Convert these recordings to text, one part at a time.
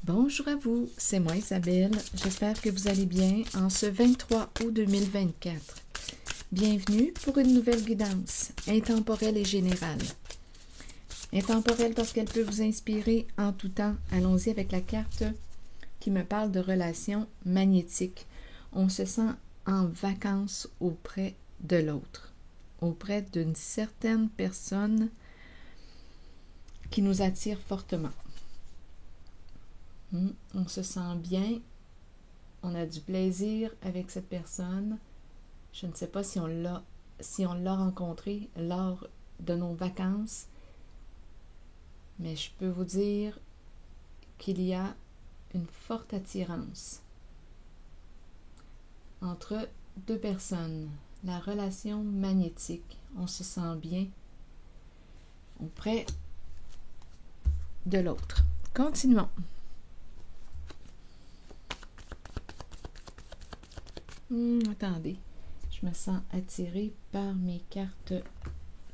Bonjour à vous, c'est moi Isabelle. J'espère que vous allez bien en ce 23 août 2024. Bienvenue pour une nouvelle guidance, intemporelle et générale. Intemporelle parce qu'elle peut vous inspirer en tout temps. Allons-y avec la carte qui me parle de relations magnétiques. On se sent en vacances auprès de l'autre, auprès d'une certaine personne qui nous attire fortement. On se sent bien, on a du plaisir avec cette personne. Je ne sais pas si on l'a rencontré lors de nos vacances, mais je peux vous dire qu'il y a une forte attirance entre deux personnes. La relation magnétique, on se sent bien auprès de l'autre. Continuons. Attendez, je me sens attirée par mes cartes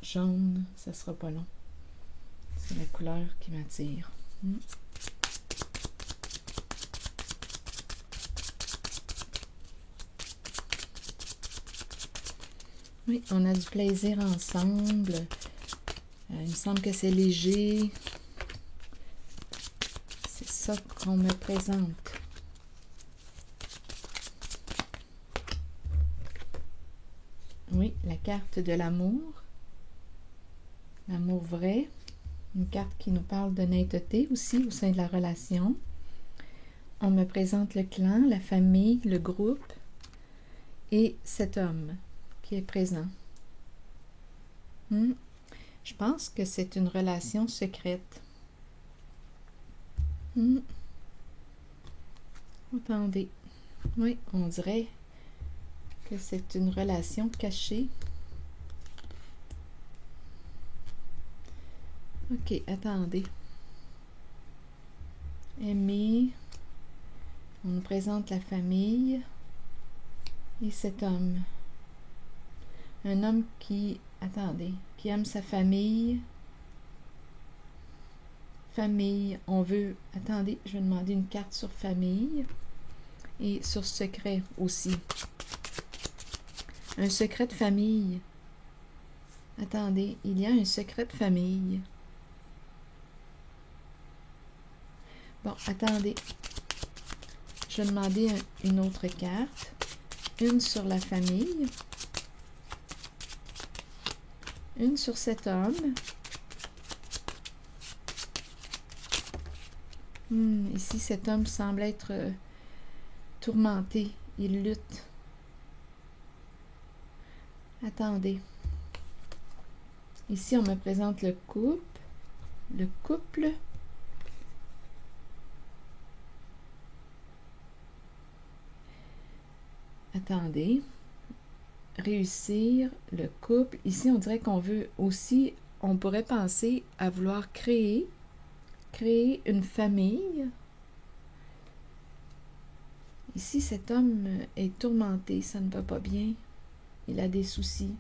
jaunes. Ça sera pas long. C'est la couleur qui m'attire. Oui, on a du plaisir ensemble. Il me semble que c'est léger. C'est ça qu'on me présente. Oui, la carte de l'amour. L'amour vrai. Une carte qui nous parle d'honnêteté aussi au sein de la relation. On me présente le clan, la famille, le groupe et cet homme qui est présent. Je pense que c'est une relation secrète. Attendez. Oui, on dirait que c'est une relation cachée. Ok, attendez. Aimer. On nous présente la famille et cet homme. Un homme qui, attendez, qui aime sa famille. Famille, on veut, attendez, je vais demander une carte sur famille et sur secret aussi. Un secret de famille. Attendez, il y a un secret de famille. Bon, attendez. Je vais demander une autre carte. Une sur la famille. Une sur cet homme. Ici, cet homme semble être tourmenté. Il lutte. Attendez. Ici, on me présente le couple. Le couple. Attendez. Réussir, le couple. Ici, on dirait qu'on veut aussi, on pourrait penser à vouloir créer une famille. Ici, cet homme est tourmenté, ça ne va pas bien. Il a des soucis.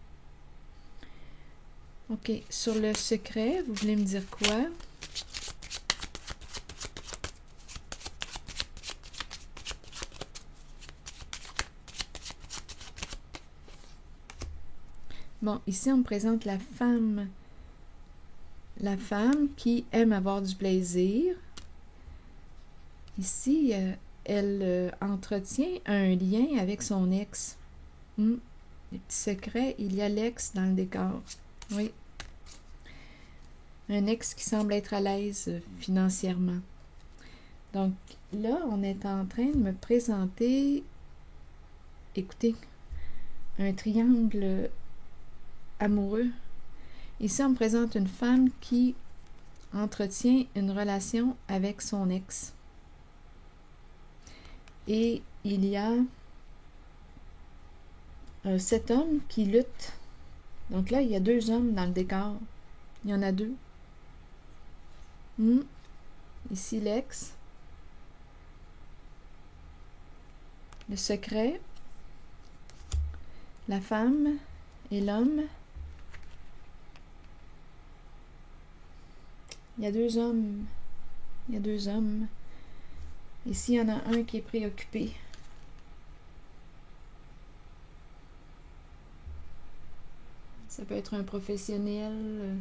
Ok, sur le secret, vous voulez me dire quoi? Bon, ici, on me présente la femme. La femme qui aime avoir du plaisir. Ici, elle entretient un lien avec son ex. Les petits secrets, il y a l'ex dans le décor. Oui. Un ex qui semble être à l'aise financièrement. Donc, là, on est en train de me présenter, écoutez, un triangle amoureux. Ici, on me présente une femme qui entretient une relation avec son ex. Et il y a cet homme qui lutte. Donc là, il y a deux hommes dans le décor. Il y en a deux. Ici, l'ex. Le secret. La femme et l'homme. Il y a deux hommes. Ici, il y en a un qui est préoccupé. Ça peut être un professionnel.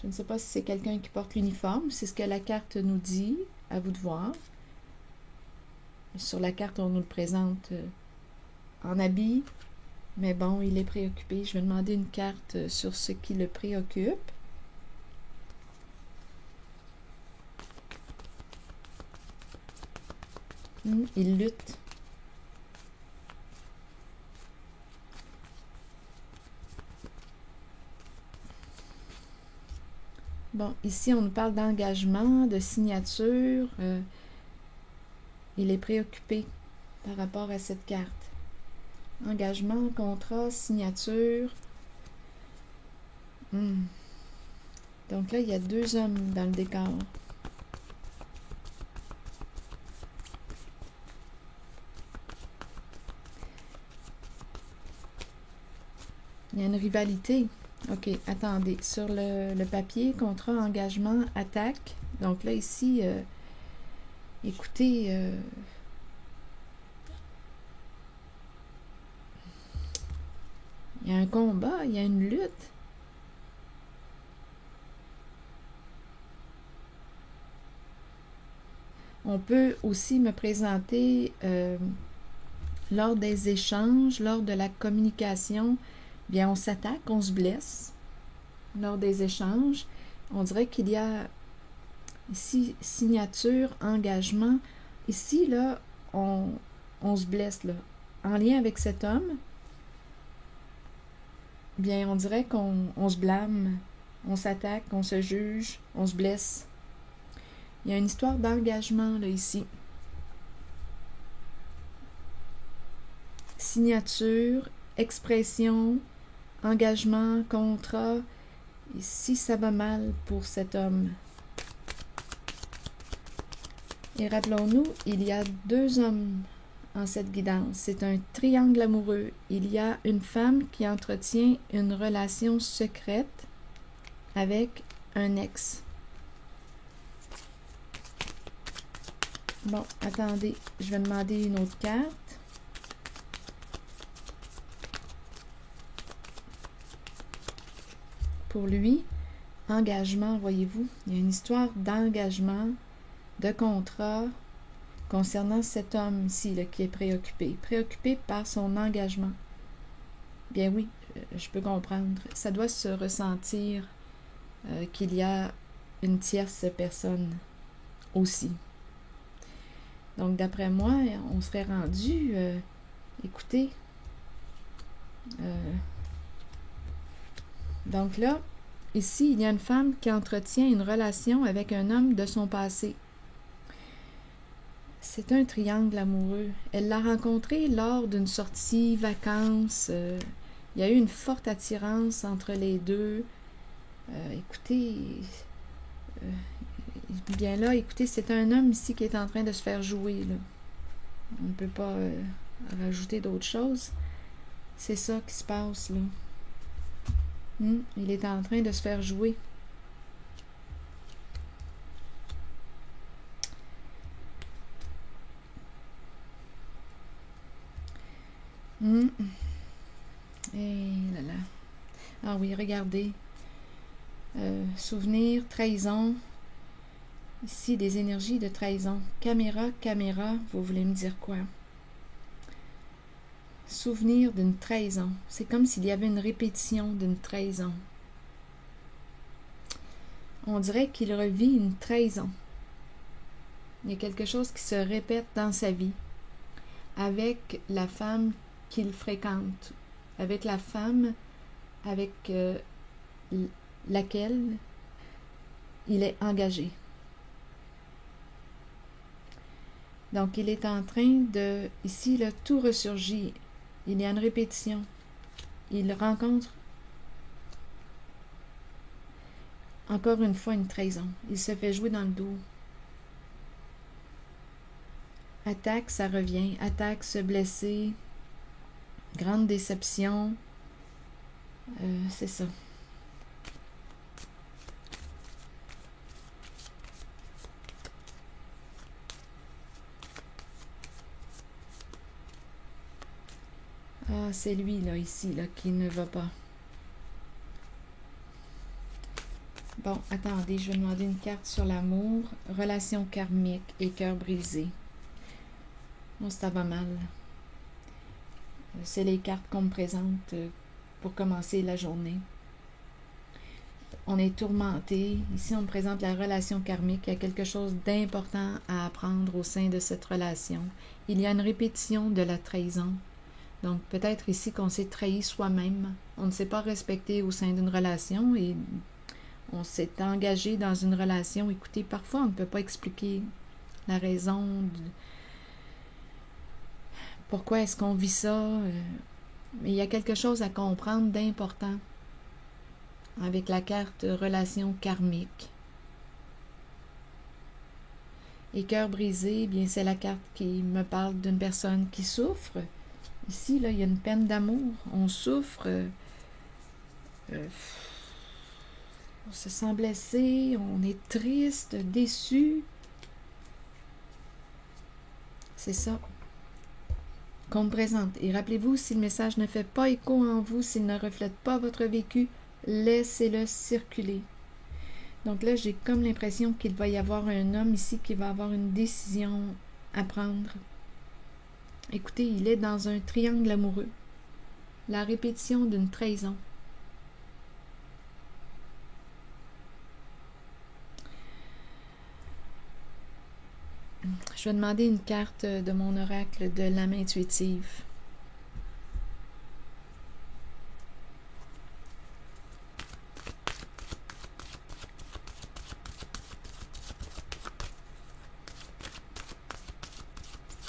Je ne sais pas si c'est quelqu'un qui porte l'uniforme. C'est ce que la carte nous dit. À vous de voir. Sur la carte, on nous le présente en habit. Mais bon, il est préoccupé. Je vais demander une carte sur ce qui le préoccupe. Il lutte. Bon, ici, on nous parle d'engagement, de signature. Il est préoccupé par rapport à cette carte. Engagement, contrat, signature. Donc là, il y a 2 hommes dans le décor. Il y a une rivalité. OK, attendez. Sur le papier, contrat, engagement, attaque. Donc là, ici, écoutez, il y a un combat, il y a une lutte. On peut aussi me présenter lors des échanges, lors de la communication, bien on s'attaque, on se blesse. Lors des échanges, on dirait qu'il y a ici signature, engagement. Ici, là, on se blesse, là. En lien avec cet homme, bien, on dirait qu'on se blâme, on s'attaque, on se juge, on se blesse. Il y a une histoire d'engagement, là, ici. Signature, expression, engagement, contrat. Ici, ça va mal pour cet homme. Et rappelons-nous, il y a 2 hommes en cette guidance. C'est un triangle amoureux. Il y a une femme qui entretient une relation secrète avec un ex. Bon, attendez, je vais demander une autre carte. Pour lui, engagement, voyez-vous, il y a une histoire d'engagement, de contrat concernant cet homme ici là, qui est préoccupé par son engagement. Bien oui, je peux comprendre. Ça doit se ressentir qu'il y a une tierce personne aussi. Donc, d'après moi, on serait rendu, écoutez, donc là, ici, il y a une femme qui entretient une relation avec un homme de son passé. C'est un triangle amoureux. Elle l'a rencontré lors d'une sortie, vacances. Il y a eu une forte attirance entre les deux. Écoutez, bien là, écoutez, c'est un homme ici qui est en train de se faire jouer, là. On ne peut pas rajouter d'autres choses. C'est ça qui se passe, là. Il est en train de se faire jouer. Et là là. Ah oui, regardez. Souvenir, trahison. Ici, des énergies de trahison. Caméra, vous voulez me dire quoi? Souvenir d'une trahison. C'est comme s'il y avait une répétition d'une trahison. On dirait qu'il revit une trahison. Il y a quelque chose qui se répète dans sa vie avec la femme qu'il fréquente, avec la femme avec laquelle il est engagé. Donc, il est en train de... Ici, là, tout ressurgit. Il y a une répétition. Il rencontre encore une fois une trahison. Il se fait jouer dans le dos. Attaque, ça revient. Attaque, se blesser. Grande déception. C'est ça. Ah, c'est lui, là, ici, là, qui ne va pas. Bon, attendez, je vais demander une carte sur l'amour, relation karmique et cœur brisé. Non, ça va mal. C'est les cartes qu'on me présente pour commencer la journée. On est tourmenté. Ici, on me présente la relation karmique. Il y a quelque chose d'important à apprendre au sein de cette relation. Il y a une répétition de la trahison. Donc, peut-être ici qu'on s'est trahi soi-même. On ne s'est pas respecté au sein d'une relation et on s'est engagé dans une relation. Écoutez, parfois, on ne peut pas expliquer la raison de pourquoi est-ce qu'on vit ça. Mais il y a quelque chose à comprendre d'important avec la carte relation karmique. Et cœur brisé, bien c'est la carte qui me parle d'une personne qui souffre. Ici, là, il y a une peine d'amour. On souffre. On se sent blessé. On est triste, déçu. C'est ça qu'on me présente. Et rappelez-vous, si le message ne fait pas écho en vous, s'il ne reflète pas votre vécu, laissez-le circuler. Donc là, j'ai comme l'impression qu'il va y avoir un homme ici qui va avoir une décision à prendre. Écoutez, il est dans un triangle amoureux. La répétition d'une trahison. Je vais demander une carte de mon oracle de l'âme intuitive.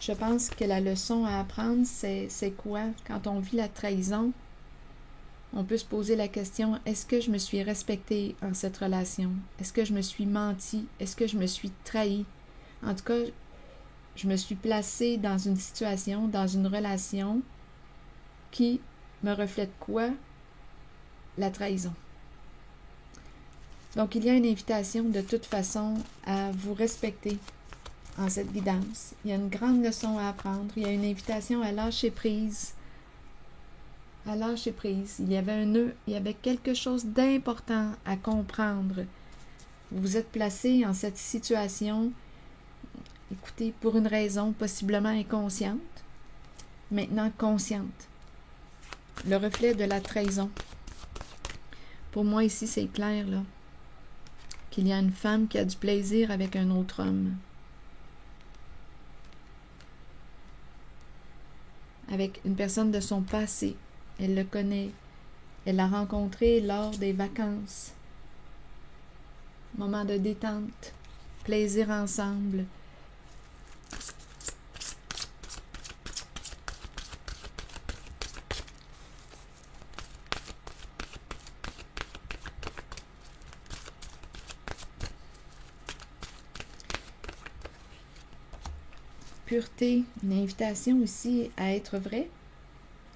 Je pense que la leçon à apprendre, c'est quoi? Quand on vit la trahison, on peut se poser la question, est-ce que je me suis respectée en cette relation? Est-ce que je me suis menti? Est-ce que je me suis trahi? En tout cas, je me suis placée dans une situation, dans une relation qui me reflète quoi? La trahison. Donc, il y a une invitation de toute façon à vous respecter en cette guidance. Il y a une grande leçon à apprendre. Il y a une invitation à lâcher prise. À lâcher prise. Il y avait un nœud, il y avait quelque chose d'important à comprendre. Vous vous êtes placé en cette situation, écoutez, pour une raison possiblement inconsciente, maintenant consciente. Le reflet de la trahison. Pour moi, ici, c'est clair, là, qu'il y a une femme qui a du plaisir avec un autre homme. Avec une personne de son passé. Elle le connaît. Elle l'a rencontré lors des vacances. Moment de détente. Plaisir ensemble. Pureté, une invitation ici à être vrai,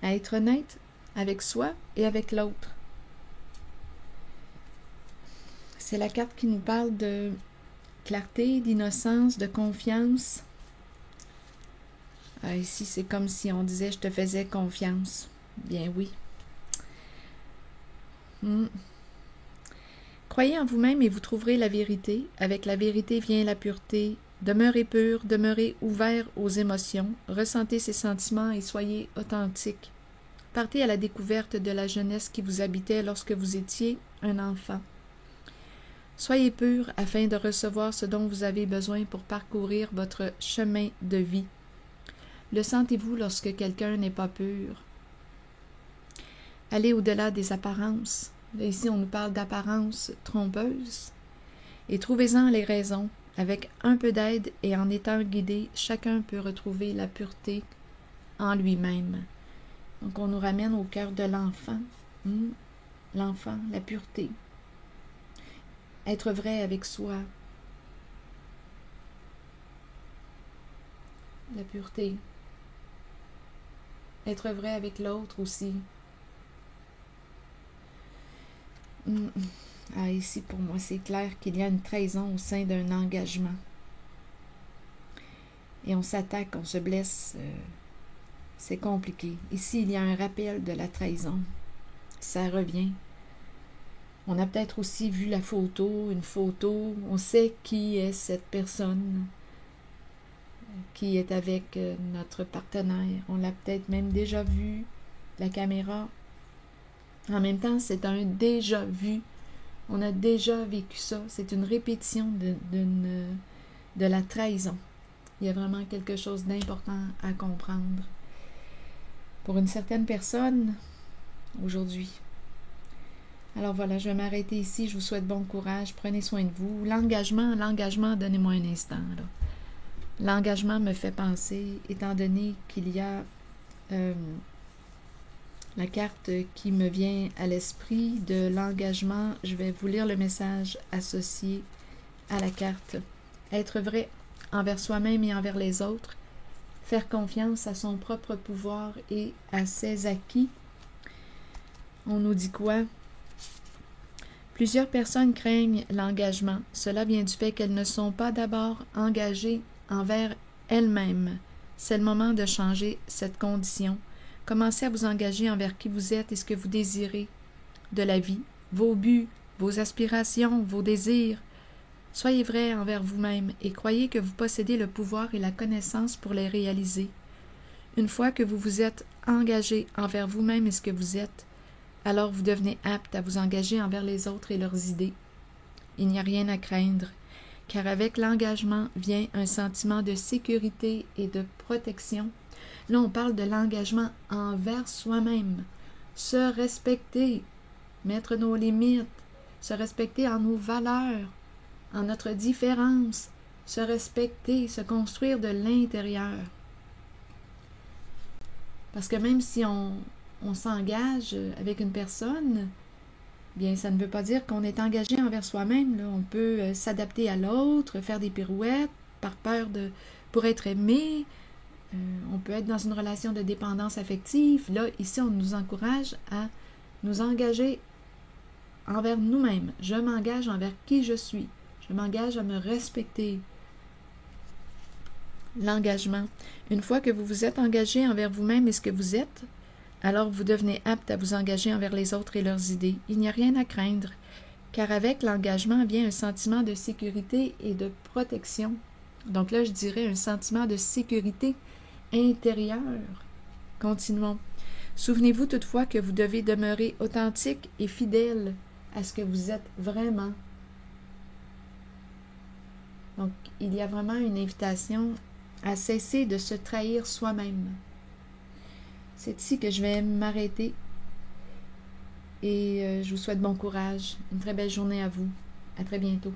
à être honnête avec soi et avec l'autre. C'est la carte qui nous parle de clarté, d'innocence, de confiance. Ici, c'est comme si on disait « je te faisais confiance ». Bien oui. Croyez en vous-même et vous trouverez la vérité. Avec la vérité vient la pureté. Demeurez pur, demeurez ouvert aux émotions, ressentez ces sentiments et soyez authentique. Partez à la découverte de la jeunesse qui vous habitait lorsque vous étiez un enfant. Soyez pur afin de recevoir ce dont vous avez besoin pour parcourir votre chemin de vie. Le sentez-vous lorsque quelqu'un n'est pas pur? Allez au-delà des apparences. Là, ici, on nous parle d'apparences trompeuses. Et trouvez-en les raisons. Avec un peu d'aide et en étant guidé, chacun peut retrouver la pureté en lui-même. Donc, on nous ramène au cœur de l'enfant. L'enfant, la pureté. Être vrai avec soi. La pureté. Être vrai avec l'autre aussi. Ici, pour moi, c'est clair qu'il y a une trahison au sein d'un engagement. Et on s'attaque, on se blesse c'est compliqué. Ici, il y a un rappel de la trahison. Ça revient. On a peut-être aussi vu la photo, une photo. On sait qui est cette personne qui est avec notre partenaire. On l'a peut-être même déjà vu, la caméra. En même temps, c'est un déjà vu. On a déjà vécu ça. C'est une répétition de la trahison. Il y a vraiment quelque chose d'important à comprendre pour une certaine personne aujourd'hui. Alors voilà, je vais m'arrêter ici. Je vous souhaite bon courage. Prenez soin de vous. L'engagement, donnez-moi un instant. L'engagement me fait penser, étant donné qu'il y a la carte qui me vient à l'esprit de l'engagement. Je vais vous lire le message associé à la carte. Être vrai envers soi-même et envers les autres. Faire confiance à son propre pouvoir et à ses acquis. On nous dit quoi? Plusieurs personnes craignent l'engagement. Cela vient du fait qu'elles ne sont pas d'abord engagées envers elles-mêmes. C'est le moment de changer cette condition. Commencez à vous engager envers qui vous êtes et ce que vous désirez de la vie, vos buts, vos aspirations, vos désirs. Soyez vrai envers vous-même et croyez que vous possédez le pouvoir et la connaissance pour les réaliser. Une fois que vous vous êtes engagé envers vous-même et ce que vous êtes, alors vous devenez apte à vous engager envers les autres et leurs idées. Il n'y a rien à craindre, car avec l'engagement vient un sentiment de sécurité et de protection. Là, on parle de l'engagement envers soi-même. Se respecter, mettre nos limites, se respecter en nos valeurs, en notre différence, se respecter, se construire de l'intérieur. Parce que même si on s'engage avec une personne, bien, ça ne veut pas dire qu'on est engagé envers soi-même. Là. On peut s'adapter à l'autre, faire des pirouettes par peur pour être aimé. On peut être dans une relation de dépendance affective. Là, ici, on nous encourage à nous engager envers nous-mêmes. Je m'engage envers qui je suis. Je m'engage à me respecter. L'engagement. Une fois que vous vous êtes engagé envers vous-même et ce que vous êtes, alors vous devenez apte à vous engager envers les autres et leurs idées. Il n'y a rien à craindre, car avec l'engagement vient un sentiment de sécurité et de protection. Donc là, je dirais un sentiment de sécurité intérieure. Continuons. Souvenez-vous toutefois que vous devez demeurer authentique et fidèle à ce que vous êtes vraiment. Donc, il y a vraiment une invitation à cesser de se trahir soi-même. C'est ici que je vais m'arrêter et je vous souhaite bon courage. Une très belle journée à vous. À très bientôt.